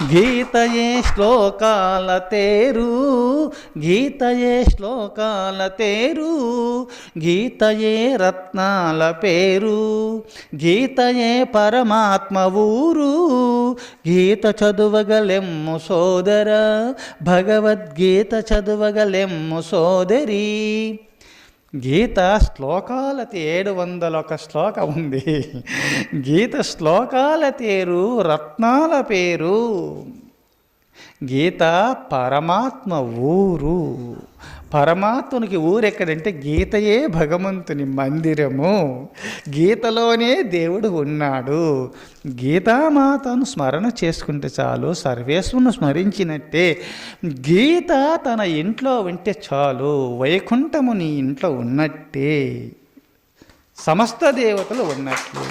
గీతయే శ్లోకాల తేరు, గీతయే శ్లోకాల తేరు, గీతయే రత్నాల పేరు, గీతయే పరమాత్మ ఊరు, గీత చదువగలెమ్ము సోదర, భగవద్గీత చదువగలెమ్ము సోదరి. గీత శ్లోకాల 701 శ్లోకం ఉంది. గీత శ్లోకాల తేరు, రత్నాల పేరు. గీత పరమాత్మ ఊరు. పరమాత్మునికి ఊరెక్కడంటే గీతయే భగవంతుని మందిరము. గీతలోనే దేవుడు ఉన్నాడు. గీతామాతను స్మరణ చేసుకుంటే చాలు, సర్వేశ్వరుని స్మరించినట్టే. గీత తన ఇంట్లో ఉంటే చాలు, వైకుంఠము నీ ఇంట్లో ఉన్నట్టే, సమస్త దేవతలు ఉన్నట్లే.